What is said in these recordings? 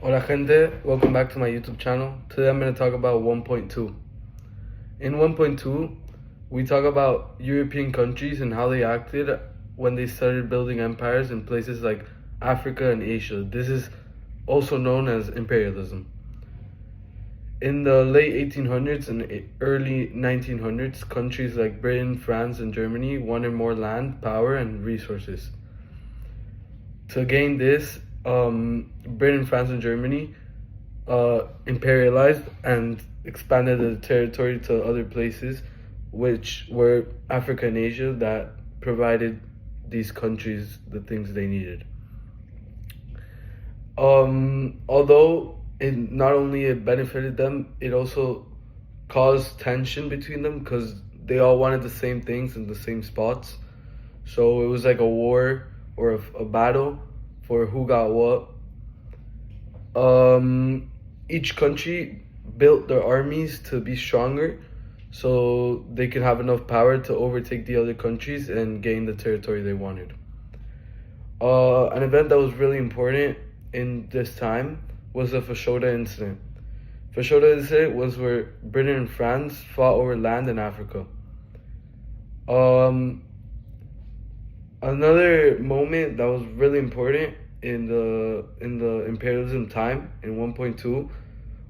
Hola gente, welcome back to my YouTube channel. Today I'm going to talk about 1.2. In 1.2, we talk about European countries and how they acted when they started building empires in places like Africa and Asia. This is also known as imperialism. In the late 1800s and early 1900s, countries like Britain, France, and Germany wanted more land, power, and resources. To gain this, Britain, France, and Germany imperialized and expanded the territory to other places, which were Africa and Asia, that provided these countries the things they needed. Although it not only it benefited them, it also caused tension between them because they all wanted the same things in the same spots. So it was like a war or a battle for who got what. Each country built their armies to be stronger so they could have enough power to overtake the other countries and gain the territory they wanted. An event that was really important in this time was the Fashoda incident. Fashoda incident was where Britain and France fought over land in Africa. Another moment that was really important in the imperialism time in 1.2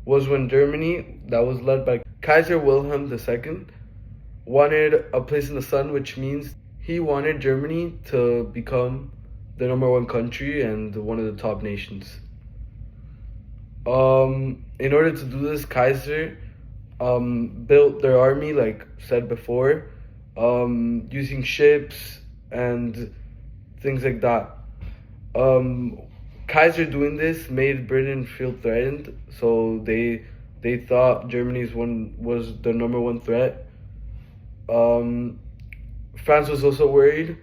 was when Germany, that was led by Kaiser Wilhelm II, wanted a place in the sun, which means he wanted Germany to become the #1 country and one of the top nations. In order to do this, Kaiser built their army, like said before, using ships and things like that. Kaiser doing this made Britain feel threatened, so they thought Germany's one was the #1 threat. France was also worried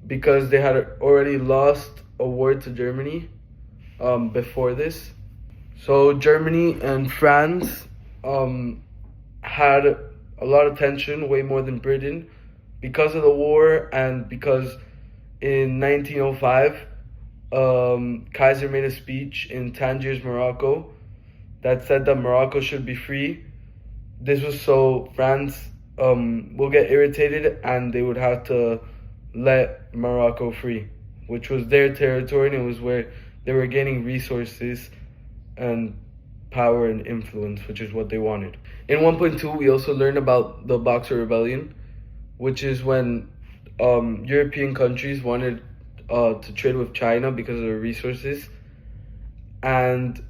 because they had already lost a war to Germany before this. So Germany and France had a lot of tension, way more than Britain, because of the war and because in 1905, Kaiser made a speech in Tangiers, Morocco, that said that Morocco should be free. This was so France will get irritated and they would have to let Morocco free, which was their territory and it was where they were gaining resources and power and influence, which is what they wanted. In 1.2, we also learned about the Boxer Rebellion, which is when European countries wanted to trade with China because of their resources, and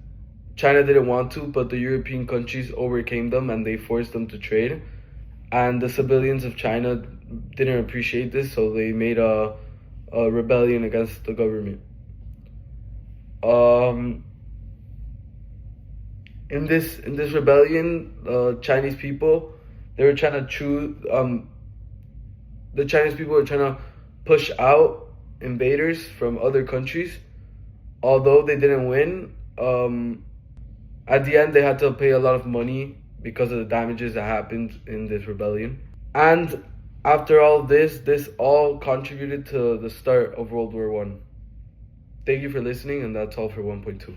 China didn't want to, but the European countries overcame them and they forced them to trade. And the civilians of China didn't appreciate this, so they made a rebellion against the government. In this rebellion, Chinese people, they were trying to choose. The Chinese people were trying to push out invaders from other countries. Although they didn't win, at the end they had to pay a lot of money because of the damages that happened in this rebellion. And after all this all contributed to the start of World War I. Thank you for listening, and that's all for 1.2.